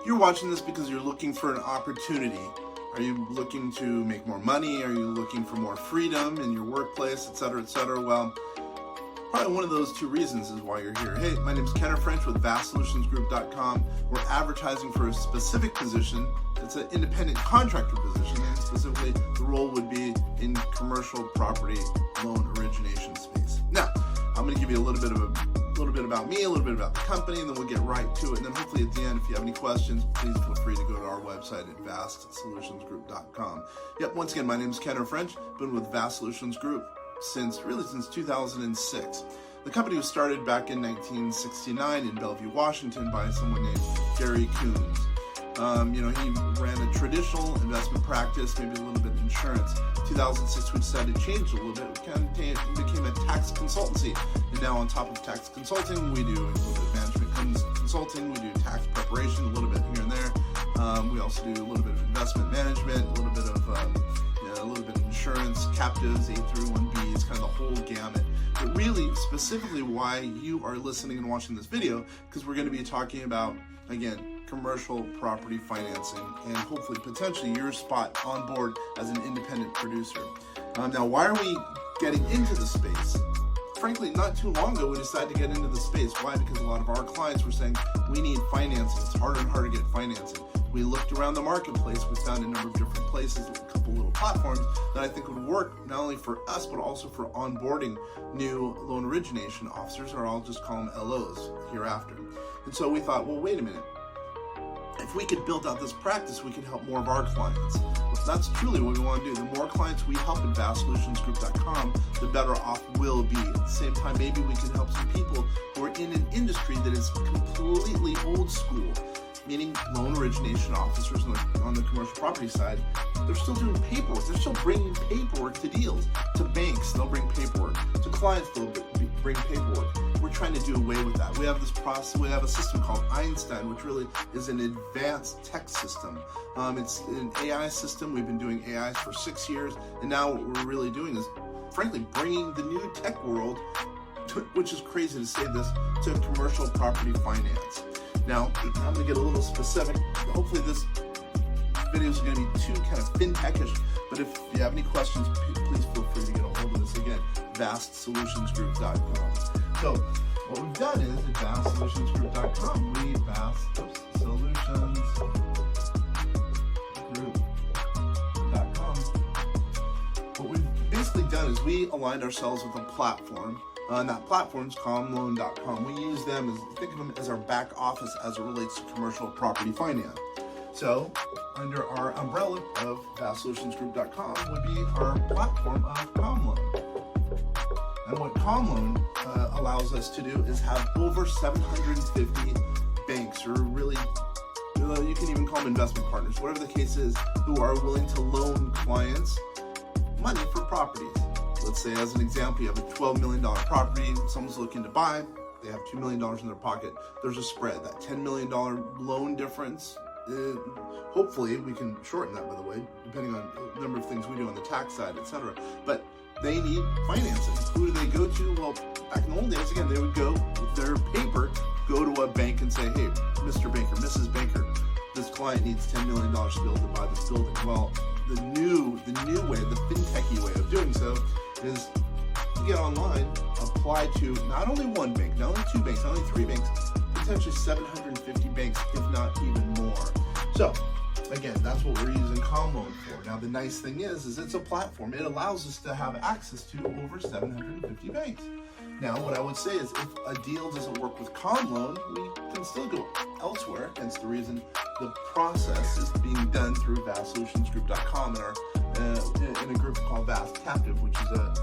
You're watching this because you're looking for an opportunity. Are you looking to make more money? Are you looking for more freedom in your workplace, etc., etc.? Well, probably one of those two reasons is why you're here. Hey, my name is Kenner French with 𝒂𝒐𝒊𝒐𝒏𝒂𝒕🔂 We're advertising for a specific position. It's an independent contractor position, and specifically the role would be in commercial property loan origination space. Now, I'm going to give you a little bit about me, a little bit about the company, and then we'll get right to it. And then hopefully at the end, if you have any questions, please feel free to go to our website at 𝒂𝒐𝒊𝒐𝒏𝒂𝒕🔂 Yep, once again, my name is Kenner French. Been with 𝒂𝒐𝒊𝒐𝒏𝒂𝒕🔂 since 2006. The company was started back in 1969 in Bellevue, Washington by someone named Gary Coons. He ran a traditional investment practice, maybe a little bit of insurance. 2006, we decided to change a little bit. We kind of became a tax consultancy. And now on top of tax consulting, we do a little bit of management consulting, we do tax preparation, a little bit here and there. We also do a little bit of investment management, a little bit of insurance, captives, A through 1Bs, kind of the whole gamut. But really, specifically why you are listening and watching this video, because we're going to be talking about, again, commercial property financing, and hopefully potentially your spot on board as an independent producer. Now, why are we getting into the space? Frankly, not too long ago we decided to get into the space. Why? Because a lot of our clients were saying we need financing. It's harder and harder to get financing. We looked around the marketplace. We found a number of different places, a couple little platforms that I think would work not only for us but also for onboarding new loan origination officers, or I'll just call them LOs hereafter. And so we thought, well, wait a minute. If we could build out this practice, we can help more of our clients. That's truly what we want to do. The more clients we help at 𝒂𝒐𝒊𝒐𝒏𝒂𝒕𝒂𝒂, the better off we'll be. At the same time, maybe we can help some people who are in an industry that is completely old school, meaning loan origination officers on the commercial property side. They're still doing paperwork. They're still bringing paperwork to deals. To banks, they'll bring paperwork. To clients, they'll bring paperwork. We're trying to do away with that. We have this process. We have a system called Einstein, which really is an advanced tech system. It's an AI system. We've been doing AIs for 6 years, and now what we're really doing is, frankly, bringing the new tech world, which is crazy to say this, to commercial property finance. Now, I'm going to get a little specific. Hopefully this video is going to be too kind of fintech-ish, but if you have any questions, please feel free to get a hold of us. Again, 𝒂𝒐𝒊𝒐𝒏𝒂𝒕𝒂𝒂. So what we've done is at 𝒂𝒐𝒊𝒐𝒏𝒂𝒕𝒂𝒂, what we've basically done is we aligned ourselves with a platform. And that platform is commloan.com. We use them as, think of them as our back office as it relates to commercial property finance. So, under our umbrella of 𝒂𝒐𝒊𝒐𝒏𝒂𝒕𝒂𝒂 would be our platform of CommLoan. And what CommLoan allows us to do is have over 750 banks, or really, you can even call them investment partners, whatever the case is, who are willing to loan clients money for properties. Let's say, as an example, you have a $12 million property, someone's looking to buy, they have $2 million in their pocket, there's a spread. That $10 million loan difference, hopefully we can shorten that, by the way, depending on the number of things we do on the tax side, etc. But they need financing. Who do they go to? Well, back in the old days, again, they would go with their paper, go to a bank and say, hey, Mr. Banker, Mrs. Banker, this client needs $10 million to be able to buy this building. Well, the new way, the fintechy way of doing so is you get online, apply to not only one bank, not only two banks, not only three banks, potentially 750 banks, if not even more. So, again, that's what we're using CommLoan for. Now, the nice thing is it's a platform. It allows us to have access to over 750 banks. Now, what I would say is if a deal doesn't work with CommLoan, we can still go elsewhere. Hence the reason the process is being done through 𝒂𝒐𝒊𝒐𝒏𝒂𝒕𝒂𝒂 in a group called 𝒂𝒐𝒊𝒂𝒂𝒂𝒂𝒂𝒂𝒂, which is a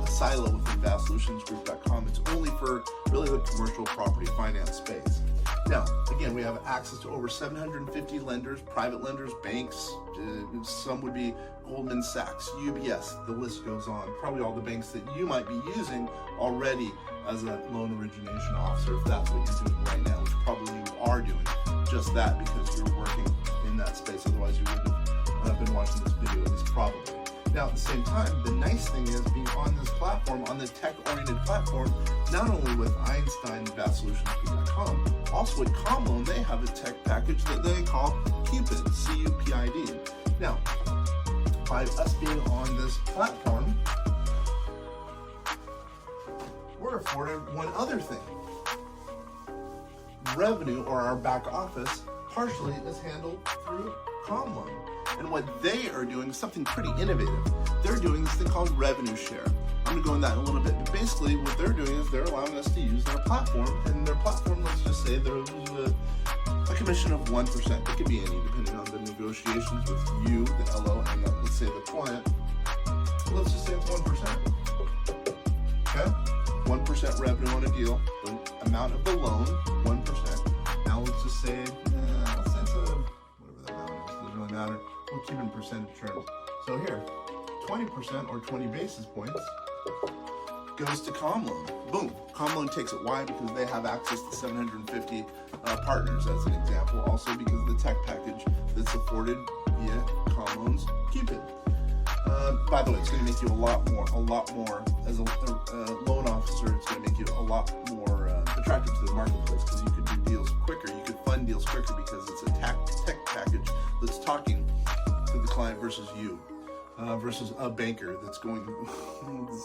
silo within 𝒂𝒂𝒊𝒐𝒊𝒂𝒂𝒂𝒂𝒂𝒂. It's only for really the commercial property finance space. Now, again, we have access to over 750 lenders, private lenders, banks. Some would be Goldman Sachs, UBS, the list goes on. Probably all the banks that you might be using already as a loan origination officer, if that's what you're doing right now, which probably you are doing just that because you're working in that space. Otherwise, you wouldn't have been watching this video, at least probably. Now, at the same time, the nice thing is being on this platform, on the tech-oriented platform, not only with Einstein, 𝒂𝒐𝒊𝒐𝒏𝒂𝒕𝒂𝒂, also with CommLoan, they have a tech pack package that they call Cupid, C-U-P-I-D. Now, by us being on this platform, we're afforded one other thing. Revenue, or our back office, partially is handled through Loan. And what they are doing is something pretty innovative. They're doing this thing called revenue share. I'm going to go into that in a little bit. But basically, what they're doing is they're allowing us to use their platform. And their platform, let's just say there's a commission of 1%. It could be any, depending on the negotiations with you, the LO, and let's say the client. Let's just say it's 1%. Okay? 1% revenue on a deal. The amount of the loan, 1%. Now let's just say, let's say it's whatever the amount is. Doesn't really matter. We'll keep it in percentage terms. So here, 20% or 20 basis points goes to Loan. Boom. Loan takes it. Why? Because they have access to 750 partners, as an example. Also because of the tech package that's afforded via Loan's Cupid. By the way, it's going to make you a lot more as a loan officer. It's going to make you a lot more attractive to the marketplace because you could do deals quicker. You could fund deals quicker because it's a tech package that's talking to the client versus you, versus a banker that's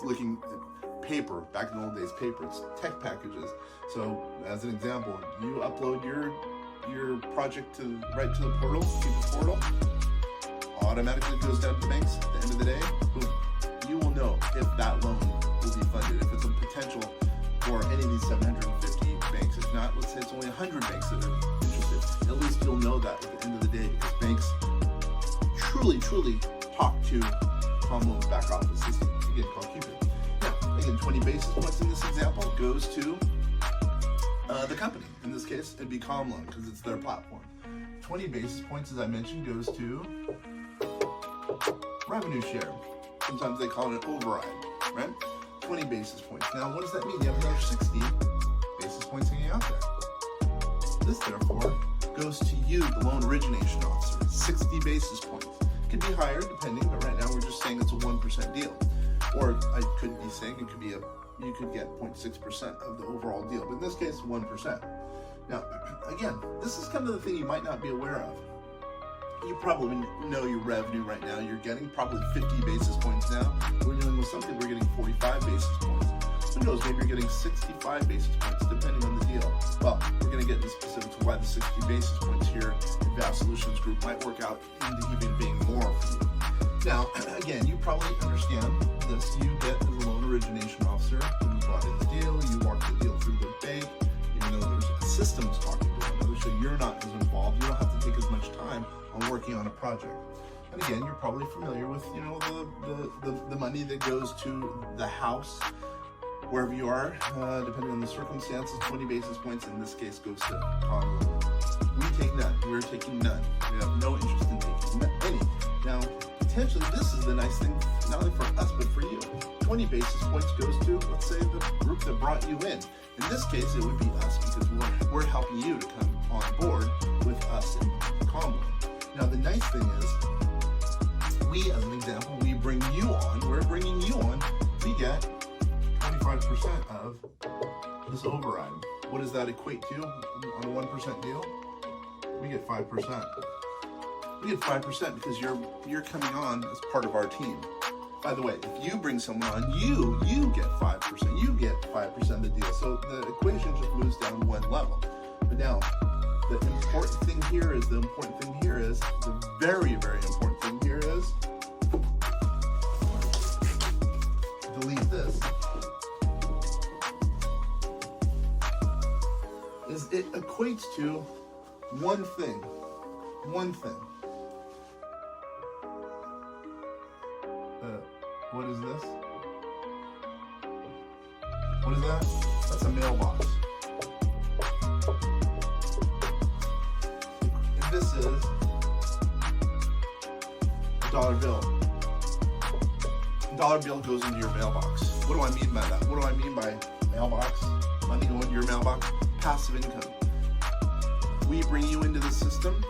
looking at paper. Back in the old days, paper. It's tech packages. So, as an example, you upload your project right to the portal, Cupid portal. Automatically goes down to the banks. At the end of the day, boom, you will know if that loan will be funded, if it's a potential for any of these 750 banks. If not, let's say it's only 100 banks that are interested. At least you'll know that at the end of the day, because banks truly talk to Loan's back office system, again, called Cupid. Now, again, 20 basis points in this example goes to the company. In this case, it'd be Loan because it's their platform. 20 basis points, as I mentioned, goes to revenue share. Sometimes they call it an override, right? 20 basis points. Now, what does that mean? You have another 60 basis points hanging out there. This, therefore, goes to you, the loan origination officer. 60 basis points. It could be higher, depending, but right now we're just saying it's a 1% deal. Or I could be saying it could be you could get 0.6% of the overall deal, but in this case, 1%. Now, again, this is kind of the thing you might not be aware of. You probably know your revenue right now. You're getting probably 50 basis points now. We're dealing with something, we're getting 45 basis points. Who knows, maybe you're getting 65 basis points, depending on the deal. Well, we're going to get into specifics of why the 60 basis points here in VAF Solutions Group might work out into even being more for you. Now, again, you probably understand this. You get, as a loan origination officer, you brought in the deal, you walk the deal through the bank, even though there's systems talking to one another, so you're not as involved. You don't have to take as much time on working on a project. And again, you're probably familiar with, the money that goes to the house, wherever you are, depending on the circumstances. 20 basis points in this case goes to Loan. We take none. We're taking none. We have no interest in taking any. Now, potentially, this is the nice thing, not only for us, but for you. 20 basis points goes to, let's say, the group that brought you in. In this case, it would be us, because we're helping you to come on board with us in Loan. Now, the nice thing is, we, as an example, we bring you on, we're bringing you on, we get 25% of this override. What does that equate to on a 1% deal? We get 5%. We get 5% because you're coming on as part of our team. By the way, if you bring someone on, you get 5%. You get 5% of the deal. So the equation just moves down one level. But now, the important thing here is, the very, very important thing here is, delete this, is it equates to one thing. What is this? What is that? That's a mailbox. And this is a dollar bill. A dollar bill goes into your mailbox. What do I mean by that? What do I mean by mailbox? Money going to your mailbox? Passive income. We bring you into the system,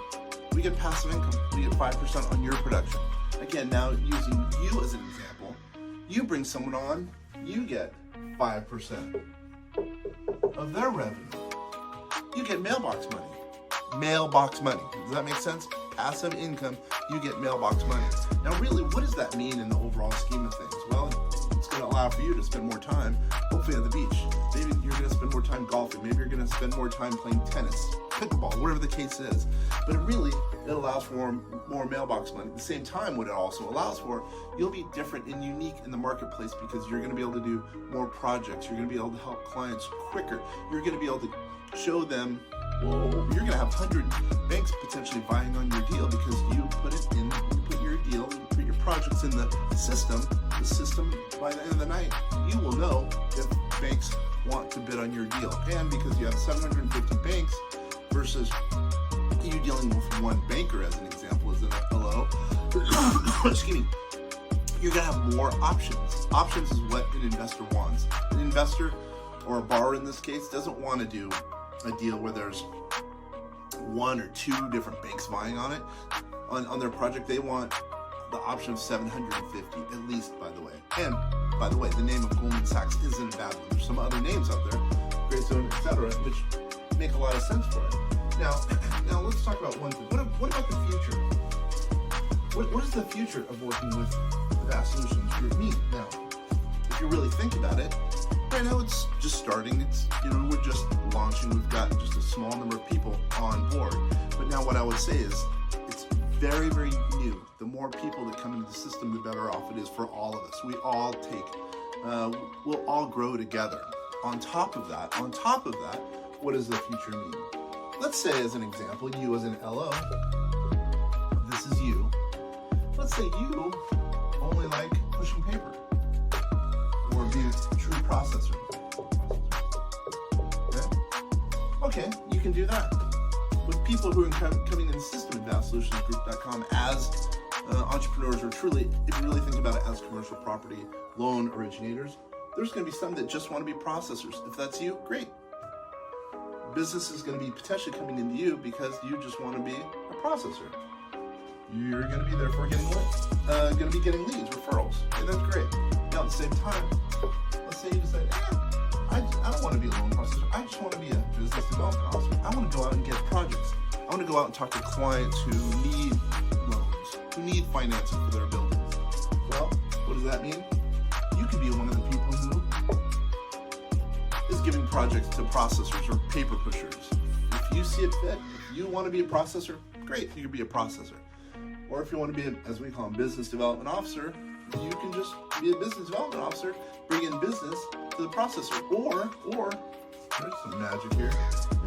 we get passive income. We get 5% on your production. Again, now using you as an example, you bring someone on, you get 5% of their revenue. You get mailbox money. mailbox money. Does that make sense? Passive income, you get mailbox money. Now really, what does that mean in the overall scheme of things? Well, it's going to allow for you to spend more time, hopefully on the beach. Maybe you're going to spend more time golfing. Maybe you're going to spend more time playing tennis, pickleball, whatever the case is. But it allows for more mailbox money. At the same time, what it also allows for, you'll be different and unique in the marketplace because you're going to be able to do more projects. You're going to be able to help clients quicker. You're going to be able to show them, well, you're going to have 100 banks potentially buying on your deal because you put it in, you put your deal, you put your projects in the system. The system, by the end of the night, you will know if banks want to bid on your deal. And because you have 750 banks versus you dealing with one banker, as an example, as an LO, excuse me, you're going to have more options. Options is what an investor wants. An investor, or a borrower in this case, doesn't want to do a deal where there's one or two different banks vying on it, on their project. They want the option of 750, at least, by the way. And, by the way, the name of Goldman Sachs isn't a bad one. There's some other names out there, Great Zone, etc., which make a lot of sense for it. Now let's talk about one thing. What about the future? What is the future of working with the Vast Solutions Group mean? Now, if you really think about it, right now it's just starting. It's, we're just launching. We've got just a small number of people on board. But now what I would say is it's very, very new. The more people that come into the system, the better off it is for all of us. We all we'll all grow together. On top of that, what does the future mean? Let's say, as an example, you as an LO, this is you. Let's say you only like pushing paper or being a true processor. Okay, you can do that. With people who are coming in the system at VastSolutionsGroup.com as entrepreneurs, or truly, if you really think about it, as commercial property loan originators, there's going to be some that just want to be processors. If that's you, great. Business is going to be potentially coming into you because you just want to be a processor. You're going to be there for getting leads, referrals, and that's great. Now, at the same time, let's say you decide, I don't want to be a loan processor. I just want to be a business development officer. I want to go out and get projects. I want to go out and talk to clients who need loans, who need financing for their buildings. Well, what does that mean? You could be one of the people who is giving projects to processors or paper pushers. If you see it fit, if you want to be a processor, great, you can be a processor. Or if you want to be, as we call them, business development officer, you can just be a business development officer, bring in business to the processor. Or there's some magic here.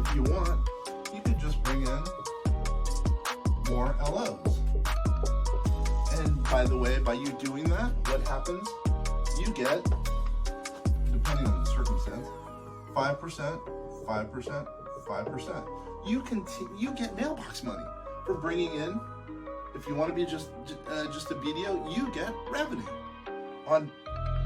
If you want, you could just bring in more LOs. And by the way, by you doing that, what happens? You get, depending on the circumstance, 5%, 5%, 5%. You get mailbox money for bringing in. If you want to be just a BDO, you get revenue on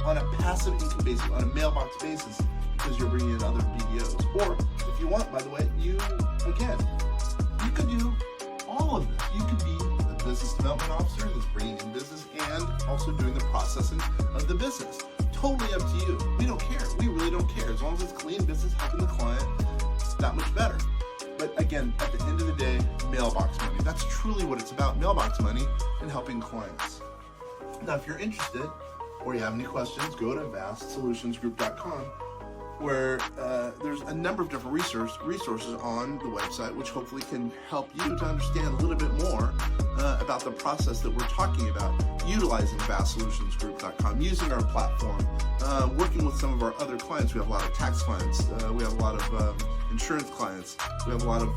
a passive income basis, on a mailbox basis, because you're bringing in other BDOs. Or if you want, by the way, you could do all of this. You could be a business development officer that's bringing in business and also doing the processing of the business. Totally up to you. We don't care. We really don't care. As long as it's clean business, helping the client, that much better. But again, at the end of the day, mailbox money. That's truly what it's about, mailbox money and helping clients. Now, if you're interested or you have any questions, go to VastSolutionsGroup.com, where there's a number of different resources on the website, which hopefully can help you to understand a little bit more about the process that we're talking about, utilizing VastSolutionsGroup.com, using our platform, working with some of our other clients. We have a lot of tax clients. We have a lot of insurance clients. We have a lot of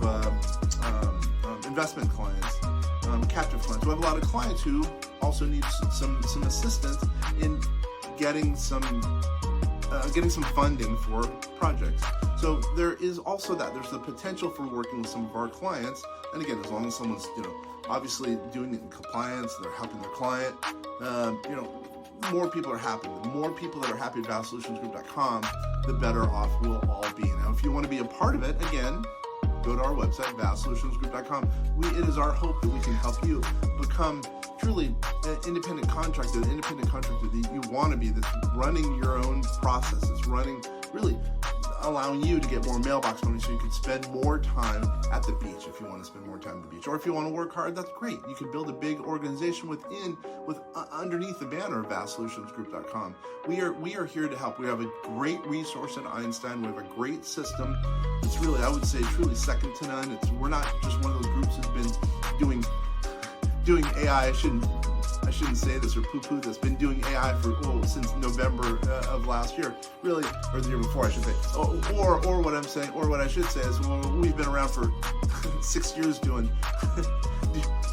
investment clients, captive clients. We have a lot of clients who also need some assistance in getting some funding for projects. So there is also that. There's the potential for working with some of our clients. And again, as long as someone's, obviously doing it in compliance, they're helping their client, more people are happy. The more people that are happy at VastSolutionsGroup.com, the better off we'll all be. Now, if you want to be a part of it, again, go to our website, VastSolutionsGroup.com. It is our hope that we can help you become truly an independent contractor that you want to be, that's running your own processes, running really allowing you to get more mailbox money so you can spend more time at the beach if you want to spend more time at the beach. Or if you want to work hard, that's great. You can build a big organization underneath the banner of VastSolutionsGroup.com. We are here to help. We have a great resource at Einstein. We have a great system. It's really, I would say, truly second to none. We're not just one of those groups who's been doing AI. I shouldn't say this or poo-poo this. Been doing AI since November of last year, really, or the year before, I should say. Or what I'm saying, or what I should say is, well, we've been around for 6 years doing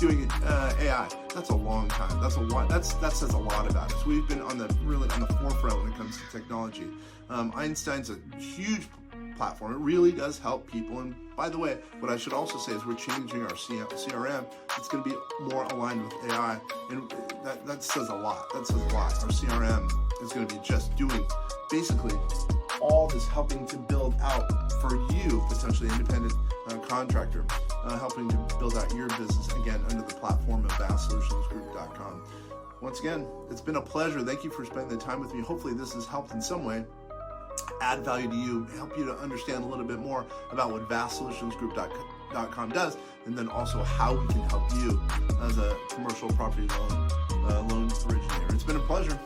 AI. That's a long time. That's a lot. That says a lot about us. We've been really on the forefront when it comes to technology. Einstein's a huge platform. It really does help people. And by the way, what I should also say is we're changing our CRM. It's going to be more aligned with AI, and that says a lot. That says a lot. Our CRM is going to be just doing basically all this, helping to build out for you, potentially independent contractor, helping to build out your business, again, under the platform of VastSolutionsGroup.com. Once again, it's been a pleasure. Thank you for spending the time with me. Hopefully this has helped in some way, add value to you, help you to understand a little bit more about what VastSolutionsGroup.com does, and then also how we can help you as a commercial property loan originator. It's been a pleasure.